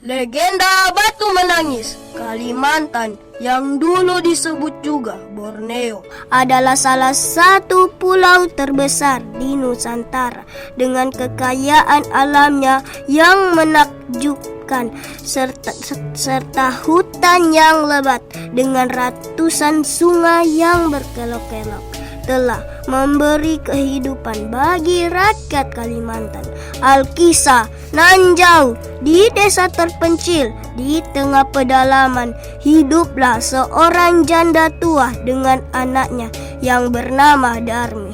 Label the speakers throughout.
Speaker 1: Legenda Batu Menangis, Kalimantan, yang dulu disebut juga Borneo, adalah salah satu pulau terbesar di Nusantara dengan kekayaan alamnya yang menakjubkan serta hutan yang lebat dengan ratusan sungai yang berkelok-kelok telah memberi kehidupan bagi rakyat Kalimantan. Alkisah Nanjau, di desa terpencil di tengah pedalaman, hiduplah seorang janda tua dengan anaknya yang bernama Darmi.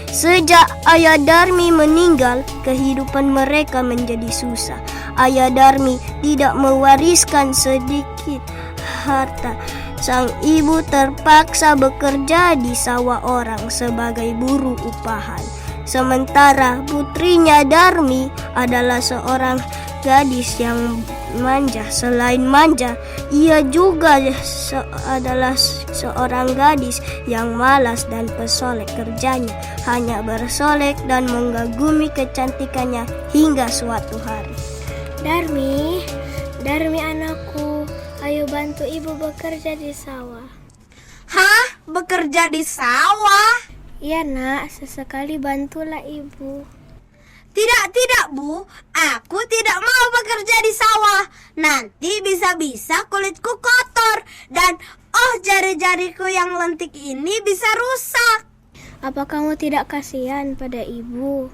Speaker 1: Sejak ayah Darmi meninggal, kehidupan mereka menjadi susah. Ayah Darmi tidak mewariskan sedikit harta. Sang ibu terpaksa bekerja di sawah orang sebagai buruh upahan. Sementara putrinya Darmi adalah seorang gadis yang manja. Selain manja, ia juga adalah seorang gadis yang malas dan pesolek. Kerjanya hanya bersolek dan mengagumi kecantikannya hingga suatu hari.
Speaker 2: Darmi anakku, ayo bantu ibu bekerja di sawah.
Speaker 3: Hah? Bekerja di sawah?
Speaker 2: Iya nak, sesekali bantulah ibu.
Speaker 3: Tidak Bu, aku tidak mau bekerja di sawah. Nanti bisa-bisa kulitku kotor dan jari-jariku yang lentik ini bisa rusak.
Speaker 2: Apa kamu tidak kasihan pada ibu?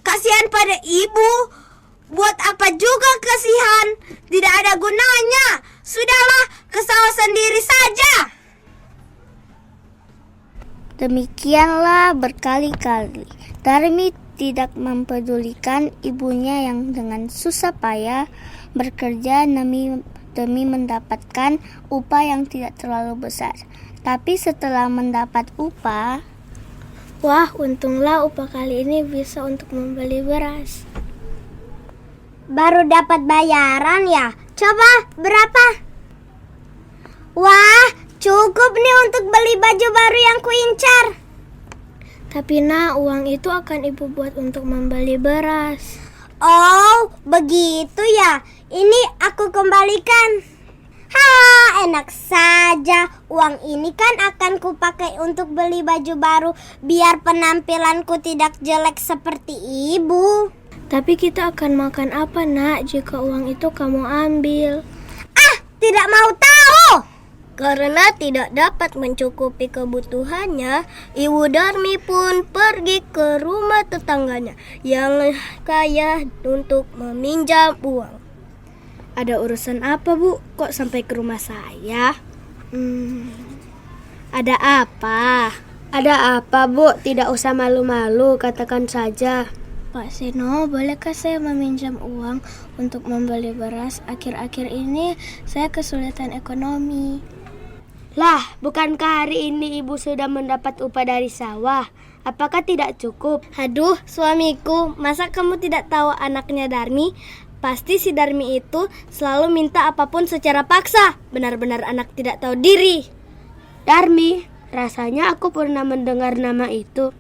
Speaker 3: Kasihan pada ibu? Buat apa juga kasihan? Tidak ada gunanya. Sudahlah, ke sawah sendiri saja.
Speaker 2: Demikianlah berkali-kali Darmi tidak mempedulikan ibunya yang dengan susah payah bekerja demi mendapatkan upah yang tidak terlalu besar. Tapi setelah mendapat upah, wah, untunglah upah kali ini bisa untuk membeli beras.
Speaker 4: Baru dapat bayaran ya? Coba berapa? Wah, cukup nih untuk beli baju baru yang kuincar.
Speaker 2: Tapi nak, uang itu akan ibu buat untuk membeli beras.
Speaker 4: Oh, begitu ya. Ini aku kembalikan. Enak saja. Uang ini kan akan kupakai untuk beli baju baru biar penampilanku tidak jelek seperti ibu.
Speaker 2: Tapi kita akan makan apa nak jika uang itu kamu ambil?
Speaker 4: Tidak mau tahu.
Speaker 1: Karena tidak dapat mencukupi kebutuhannya, Ibu Darmi pun pergi ke rumah tetangganya yang kaya untuk meminjam uang.
Speaker 2: Ada urusan apa Bu? Kok sampai ke rumah saya? Ada apa?
Speaker 1: Ada apa Bu? Tidak usah malu-malu, katakan saja.
Speaker 2: Pak Seno, bolehkah saya meminjam uang untuk membeli beras? Akhir-akhir ini saya kesulitan ekonomi.
Speaker 1: Lah, bukankah hari ini ibu sudah mendapat upah dari sawah? Apakah tidak cukup? Aduh, suamiku, masa kamu tidak tahu anaknya Darmi? Pasti si Darmi itu selalu minta apapun secara paksa. Benar-benar anak tidak tahu diri. Darmi, rasanya aku pernah mendengar nama itu.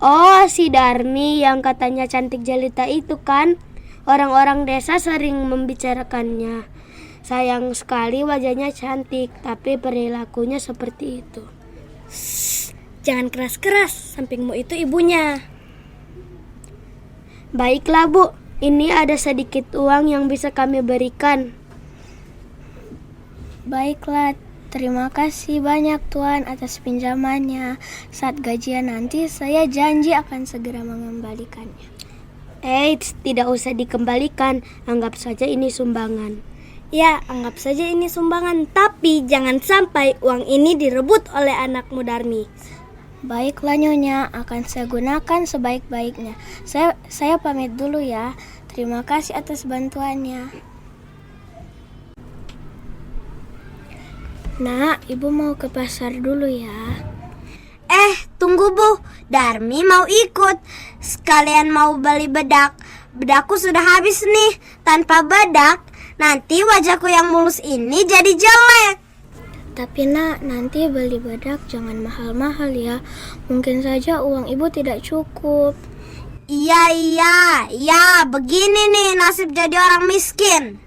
Speaker 1: Oh, si Darmi yang katanya cantik jelita itu kan? Orang-orang desa sering membicarakannya. Sayang sekali wajahnya cantik, tapi perilakunya seperti itu. Jangan keras-keras, sampingmu itu ibunya. Baiklah Bu, ini ada sedikit uang yang bisa kami berikan.
Speaker 2: Baiklah, terima kasih banyak Tuan atas pinjamannya. Saat gajian nanti saya janji akan segera mengembalikannya.
Speaker 1: Tidak usah dikembalikan, anggap saja ini sumbangan.
Speaker 2: Ya, anggap saja ini sumbangan, tapi jangan sampai uang ini direbut oleh anakmu Darmi. Baiklah Nyonya, akan saya gunakan sebaik-baiknya. Saya pamit dulu ya. Terima kasih atas bantuannya. Nak, ibu mau ke pasar dulu ya.
Speaker 3: Tunggu Bu, Darmi mau ikut. Sekalian mau beli bedak. Bedakku sudah habis nih. Tanpa bedak, nanti wajahku yang mulus ini jadi jelek.
Speaker 2: Tapi nak, nanti beli bedak jangan mahal-mahal ya. Mungkin saja uang ibu tidak cukup.
Speaker 3: Iya, begini nih nasib jadi orang miskin.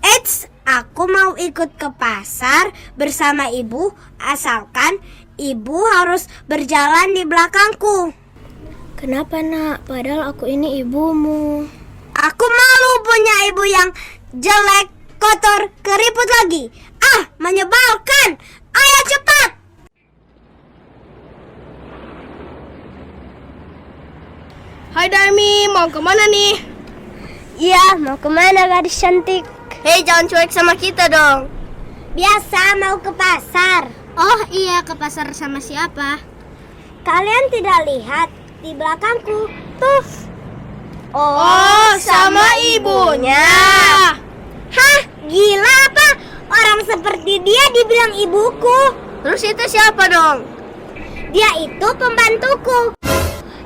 Speaker 3: Eits, aku mau ikut ke pasar bersama ibu, asalkan ibu harus berjalan di belakangku.
Speaker 2: Kenapa nak? Padahal aku ini ibumu.
Speaker 3: Aku malu punya ibu yang jelek, kotor, keriput lagi. Menyebalkan. Ayo cepat.
Speaker 1: Hai Darmi, mau kemana nih?
Speaker 4: Iya, mau kemana gadis cantik?
Speaker 1: Hei, jangan cuek sama kita dong.
Speaker 4: Biasa mau ke pasar.
Speaker 1: Oh iya, ke pasar sama siapa?
Speaker 4: Kalian tidak lihat di belakangku? Tuh.
Speaker 1: Oh, sama ibunya.
Speaker 4: Hah, gila apa? Orang seperti dia dibilang ibuku.
Speaker 1: Terus itu siapa dong?
Speaker 4: Dia itu pembantuku.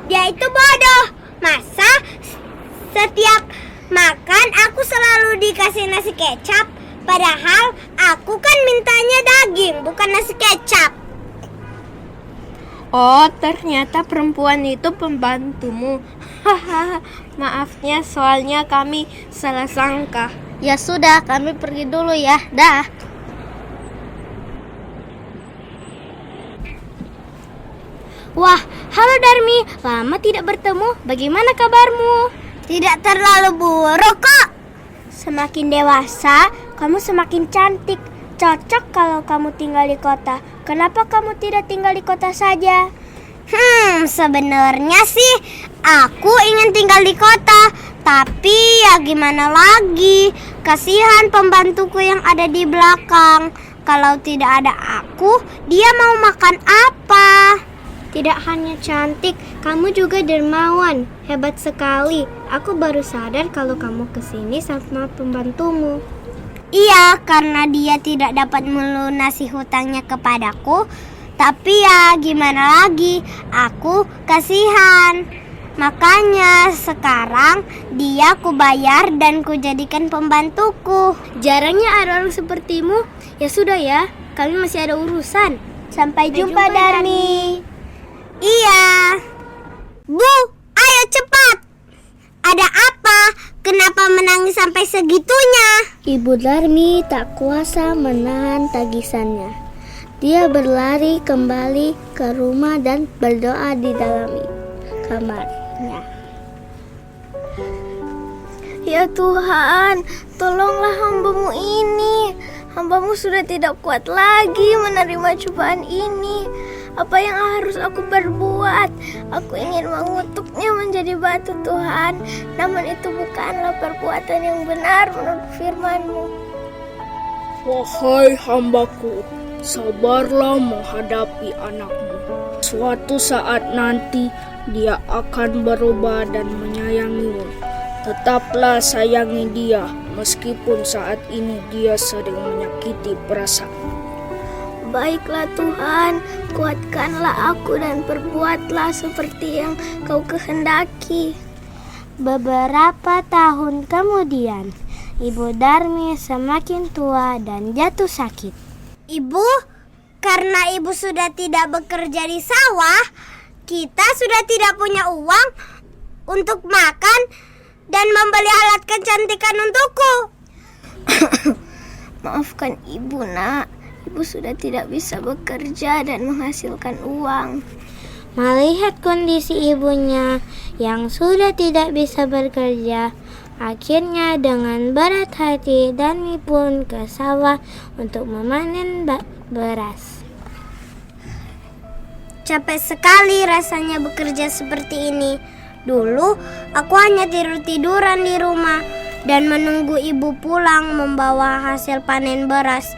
Speaker 4: Dia itu bodoh. Masa setiap makan aku selalu dikasih nasi kecap, padahal aku kan mintanya daging, bukan nasi kecap.
Speaker 2: Oh, ternyata perempuan itu pembantumu. Hahaha, maafnya soalnya kami salah sangka.
Speaker 1: Ya sudah, kami pergi dulu ya. Dah.
Speaker 2: Wah, halo Darmi, lama tidak bertemu. Bagaimana kabarmu?
Speaker 4: Tidak terlalu buruk kok.
Speaker 2: Semakin dewasa, kamu semakin cantik. Cocok kalau kamu tinggal di kota. Kenapa kamu tidak tinggal di kota saja?
Speaker 4: Sebenarnya sih aku ingin tinggal di kota, tapi ya gimana lagi? Kasihan pembantuku yang ada di belakang. Kalau tidak ada aku, dia mau makan apa?
Speaker 2: Tidak hanya cantik, kamu juga dermawan. Hebat sekali. Aku baru sadar kalau kamu kesini sama pembantumu.
Speaker 4: Iya, karena dia tidak dapat melunasi hutangnya kepadaku. Tapi ya gimana lagi, aku kasihan. Makanya sekarang dia kubayar dan kujadikan pembantuku.
Speaker 2: Jarangnya ada orang sepertimu. Ya sudah ya, kami masih ada urusan.
Speaker 4: Sampai jumpa Darmi. Iya. Bu, ayo cepat. Ada apa? Kenapa menangis sampai segitunya?
Speaker 2: Ibu Darmi tak kuasa menahan tangisannya. Dia berlari kembali ke rumah dan berdoa di dalam kamarnya. Ya Tuhan, tolonglah hambamu ini. Hambamu sudah tidak kuat lagi menerima cobaan ini. Apa yang harus aku perbuat? Aku ingin mengutuknya menjadi batu Tuhan. Namun itu bukanlah perbuatan yang benar menurut firman-Mu.
Speaker 5: Wahai hambaku, sabarlah menghadapi anakmu. Suatu saat nanti dia akan berubah dan menyayangimu. Tetaplah sayangi dia, meskipun saat ini dia sering menyakiti perasaan.
Speaker 2: Baiklah Tuhan, kuatkanlah aku dan perbuatlah seperti yang Kau kehendaki. Beberapa tahun kemudian, Ibu Darmi semakin tua dan jatuh sakit.
Speaker 4: Ibu, karena ibu sudah tidak bekerja di sawah, kita sudah tidak punya uang untuk makan dan membeli alat kecantikan untukku.
Speaker 2: Maafkan ibu nak, ibu sudah tidak bisa bekerja dan menghasilkan uang. Melihat kondisi ibunya yang sudah tidak bisa bekerja, akhirnya dengan berat hati Darmi pun ke sawah untuk memanen beras.
Speaker 4: Capek sekali rasanya bekerja seperti ini. Dulu aku hanya tidur-tiduran di rumah dan menunggu ibu pulang membawa hasil panen beras.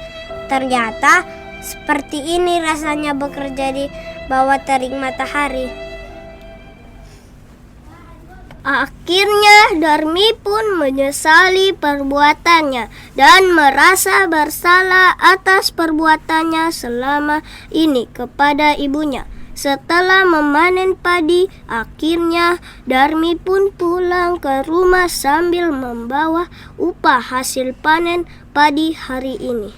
Speaker 4: Ternyata seperti ini rasanya bekerja di bawah terik matahari.
Speaker 2: Akhirnya Darmi pun menyesali perbuatannya dan merasa bersalah atas perbuatannya selama ini kepada ibunya. Setelah memanen padi, akhirnya Darmi pun pulang ke rumah sambil membawa upah hasil panen padi hari ini.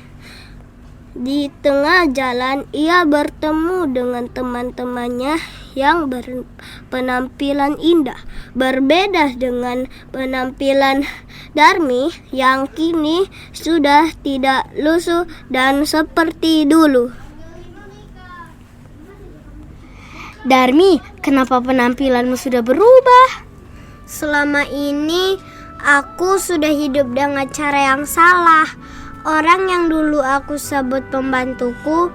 Speaker 2: Di tengah jalan ia bertemu dengan teman-temannya yang berpenampilan indah. Berbeda dengan penampilan Darmi yang kini sudah tidak lusuh dan seperti dulu.
Speaker 1: Darmi, kenapa penampilanmu sudah berubah?
Speaker 3: Selama ini aku sudah hidup dengan cara yang salah. Orang yang dulu aku sebut pembantuku,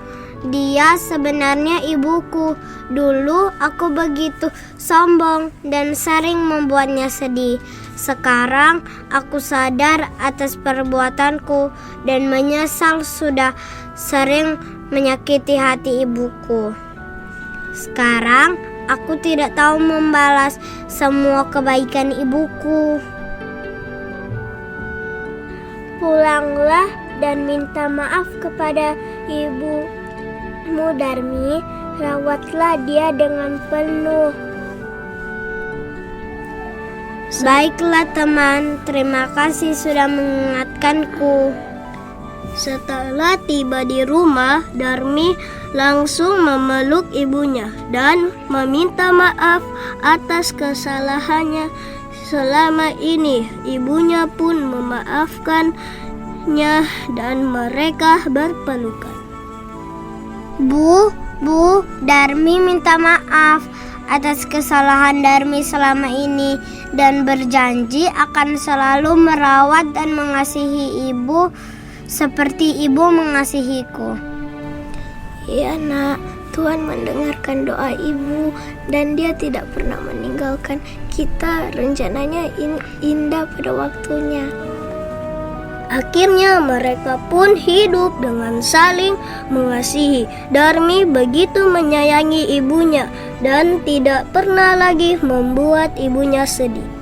Speaker 3: dia sebenarnya ibuku. Dulu aku begitu sombong dan sering membuatnya sedih. Sekarang aku sadar atas perbuatanku dan menyesal sudah sering menyakiti hati ibuku. Sekarang aku tidak tahu membalas semua kebaikan ibuku.
Speaker 4: Pulanglah dan minta maaf kepada ibumu Darmi. Rawatlah dia dengan penuh.
Speaker 3: Baiklah teman, terima kasih sudah mengingatkanku.
Speaker 2: Setelah tiba di rumah, Darmi langsung memeluk ibunya dan meminta maaf atas kesalahannya selama ini. Ibunya pun memaafkannya dan mereka berpelukan.
Speaker 3: Bu, Darmi minta maaf atas kesalahan Darmi selama ini dan berjanji akan selalu merawat dan mengasihi ibu seperti ibu mengasihiku.
Speaker 2: Ya nak, Tuhan mendengarkan doa ibu dan dia tidak pernah meninggalkan kita. Rencananya indah pada waktunya. Akhirnya mereka pun hidup dengan saling mengasihi. Darmi begitu menyayangi ibunya dan tidak pernah lagi membuat ibunya sedih.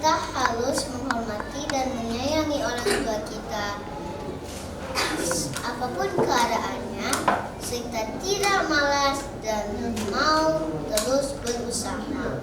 Speaker 2: Kita harus menghormati dan menyayangi orang tua kita. Apapun keadaannya, kita tidak malas dan mau terus berusaha.